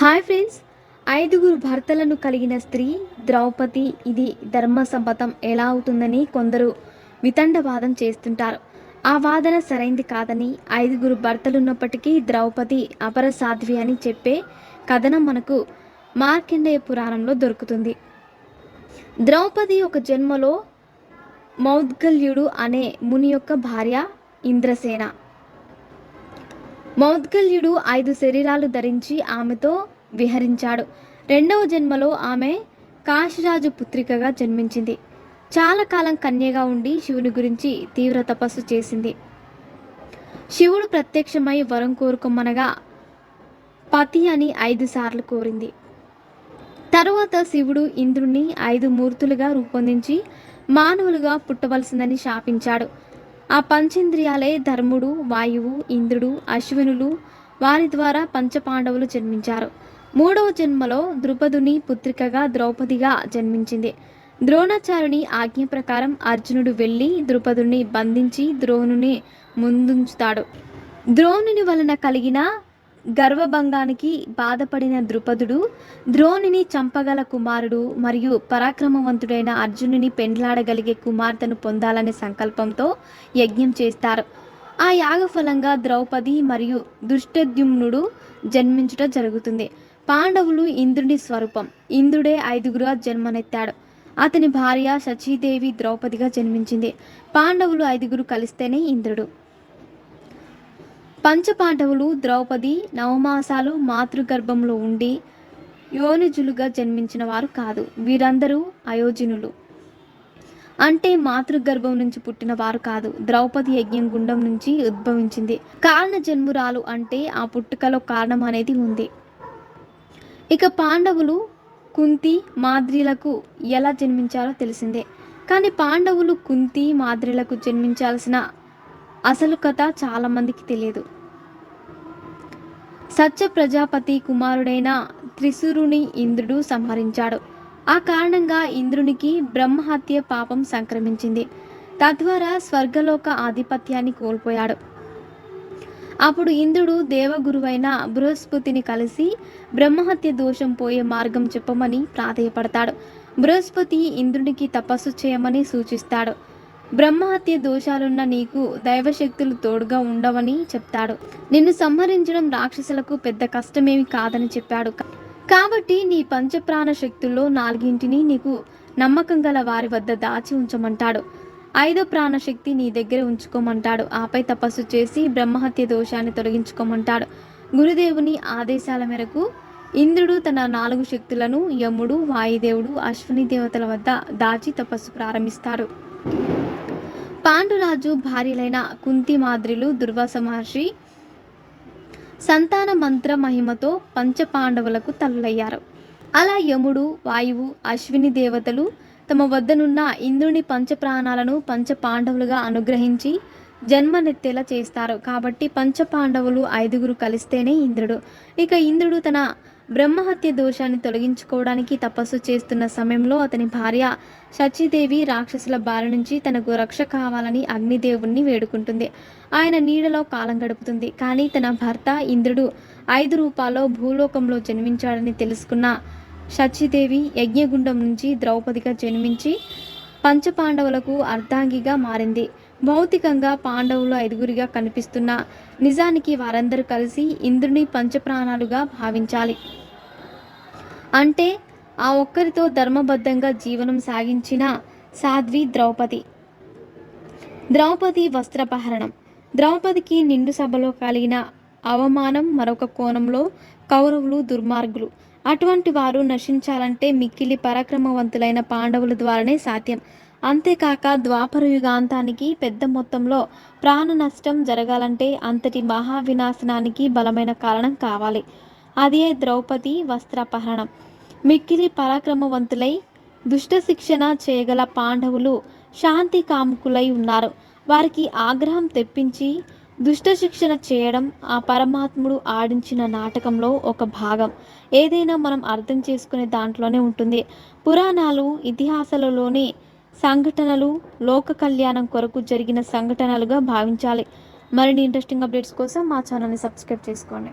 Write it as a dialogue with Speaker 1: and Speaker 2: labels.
Speaker 1: Hi friends, ఐదుగురు భర్తలను కలిగిన స్త్రీ ద్రౌపది. ఇది ధర్మసమ్మతం ఎలా అవుతుందని కొందరు వితండవాదం చేస్తుంటారు. ఆ వాదన సరైంది కాదని, ఐదుగురు భర్తలున్నప్పటికీ ద్రౌపది అపరసాధ్వి అని చెప్పే కథనం మనకు మార్కండేయ పురాణంలో దొరుకుతుంది. ద్రౌపది ఒక జన్మలో మౌద్గల్యుడు అనే ముని యొక్క భార్య. ఇంద్రసేన మౌద్గల్యుడు 5 శరీరాలు ధరించి ఆమెతో విహరించాడు. రెండవ జన్మలో ఆమె కాశీరాజు పుత్రికగా జన్మించింది. చాలా కాలం కన్యగా ఉండి శివుని గురించి తీవ్ర తపస్సు చేసింది. శివుడు ప్రత్యక్షమై వరం కోరుకోమనగా పతి అని 5 సార్లు కోరింది. తరువాత శివుడు ఇంద్రుణ్ణి 5 మూర్తులుగా రూపొందించి మానవులుగా పుట్టవలసిందని శాపించాడు. ఆ పంచేంద్రియాలే ధర్ముడు, వాయువు, ఇంద్రుడు, అశ్వినులు. వారి ద్వారా పంచపాండవులు జన్మించారు. 3వ జన్మలో ద్రుపదుని పుత్రికగా ద్రౌపదిగా జన్మించింది. ద్రోణాచార్యుని ఆజ్ఞ ప్రకారం అర్జునుడు వెళ్ళి ద్రుపదుని బంధించి ద్రోణుని ముందుంచుతాడు. ద్రోణుని వలన కలిగిన గర్వభంగానికి బాధపడిన ద్రుపదుడు ద్రోణుని చంపగల కుమారుడు మరియు పరాక్రమవంతుడైన అర్జునుని పెండ్లాడగలిగే కుమార్తెను పొందాలనే సంకల్పంతో యజ్ఞం చేస్తారు. ఆ యాగఫలంగా ద్రౌపది మరియు దుష్టద్యుమ్నుడు జన్మించుట జరుగుతుంది. పాండవులు ఇంద్రుని స్వరూపం. ఇంద్రుడే 5గురుగా జన్మనెత్తాడు. అతని భార్య శచీదేవి ద్రౌపదిగా జన్మించింది. పాండవులు 5గురు కలిస్తేనే ఇంద్రుడు. పంచపాండవులు ద్రౌపది 9 మాసాలు మాతృగర్భంలో ఉండి యోనిజులుగా జన్మించిన వారు కాదు. వీరందరూ అయోజనులు, అంటే మాతృగర్భం నుంచి పుట్టిన వారు కాదు. ద్రౌపది యజ్ఞం గుండం నుంచి ఉద్భవించింది. కారణ జన్మురాలు అంటే ఆ పుట్టుకలో కారణం అనేది ఉంది. ఇక పాండవులు కుంతి మాద్రిలకు ఎలా జన్మించారో తెలిసిందే. కానీ పాండవులు కుంతి మాద్రిలకు జన్మించాల్సిన అసలు కథ చాలామందికి తెలియదు. సత్య ప్రజాపతి కుమారుడైన త్రిశూరుని ఇంద్రుడు సంహరించాడు. ఆ కారణంగా ఇంద్రునికి బ్రహ్మహత్య పాపం సంక్రమించింది. తద్వారా స్వర్గలోక ఆధిపత్యాన్ని కోల్పోయాడు. అప్పుడు ఇంద్రుడు దేవగురువైన బృహస్పతిని కలిసి బ్రహ్మహత్య దోషం పోయే మార్గం చెప్పమని ప్రాధేయపడతాడు. బృహస్పతి ఇంద్రునికి తపస్సు చేయమని సూచిస్తాడు. బ్రహ్మహత్య దోషాలున్న నీకు దైవశక్తులు తోడుగా ఉండవని చెప్తాడు. నిన్ను సంహరించడం రాక్షసులకు పెద్ద కష్టమేమి కాదని చెప్పాడు. కాబట్టి నీ పంచప్రాణ శక్తుల్లో 4ంటిని నీకు నమ్మకం గల వారి వద్ద దాచి ఉంచమంటాడు. 5వ ప్రాణశక్తి నీ దగ్గర ఉంచుకోమంటాడు. ఆపై తపస్సు చేసి బ్రహ్మహత్య దోషాన్ని తొలగించుకోమంటాడు. గురుదేవుని ఆదేశాల మేరకు ఇంద్రుడు తన 4 శక్తులను యముడు, వాయుదేవుడు, అశ్విని దేవతల వద్ద దాచి తపస్సు ప్రారంభిస్తాడు. పాండురాజు భార్యలైన కుంతి మాద్రిలు దుర్వాస మహర్షి సంతాన మంత్ర మహిమతో పంచపాండవులకు తల్లులయ్యారు. అలా యముడు, వాయువు, అశ్విని దేవతలు తమ వద్దనున్న ఇంద్రుని పంచప్రాణాలను పంచపాండవులుగా అనుగ్రహించి జన్మనెత్తేలా చేస్తారు. కాబట్టి పంచపాండవులు 5గురు కలిస్తేనే ఇంద్రుడు. ఇక ఇంద్రుడు తన బ్రహ్మహత్య దోషాన్ని తొలగించుకోవడానికి తపస్సు చేస్తున్న సమయంలో అతని భార్య శచీదేవి రాక్షసుల బారి నుంచి తనకు రక్ష కావాలని అగ్నిదేవుణ్ణి వేడుకుంటుంది. ఆయన నీడలో కాలం గడుపుతుంది. కానీ తన భర్త ఇంద్రుడు 5 రూపాల్లో భూలోకంలో జన్మించాడని తెలుసుకున్న శచీదేవి యజ్ఞగుండం నుంచి ద్రౌపదిగా జన్మించి పంచపాండవులకు అర్ధాంగిగా మారింది. భౌతికంగా పాండవులు 5గురిగా కనిపిస్తున్న నిజానికి వారందరూ కలిసి ఇంద్రుని పంచప్రాణాలుగా భావించాలి. అంటే ఆ ఒక్కరితో ధర్మబద్ధంగా జీవనం సాగించిన సాధ్వి ద్రౌపది. ద్రౌపది వస్త్రపహరణం. ద్రౌపదికి నిండు సభలో కలిగిన అవమానం మరొక కోణంలో కౌరవులు దుర్మార్గులు. అటువంటి వారు నశించాలంటే మిక్కిలి పరాక్రమవంతులైన పాండవుల ద్వారానే సాధ్యం. అంతేకాక ద్వాపర యుగాంతానికి పెద్ద మొత్తంలో ప్రాణ నష్టం జరగాలంటే అంతటి మహావినాశనానికి బలమైన కారణం కావాలి. అదే ద్రౌపది వస్త్రాపహరణం. మిక్కిలి పరాక్రమవంతులై దుష్ట శిక్షణ చేయగల పాండవులు శాంతి కాముకులై ఉన్నారు. వారికి ఆగ్రహం తెప్పించి దుష్ట శిక్షణ చేయడం ఆ పరమాత్ముడు ఆడించిన నాటకంలో ఒక భాగం. ఏదైనా మనం అర్థం చేసుకునే దాంట్లోనే ఉంటుంది. పురాణాలు, ఇతిహాసాలలోని సంఘటనలు లోక కళ్యాణం కొరకు జరిగిన సంఘటనలుగా భావించాలి. మరిన్ని ఇంట్రెస్టింగ్ అప్డేట్స్ కోసం మా ఛానల్ని సబ్స్క్రైబ్ చేసుకోండి.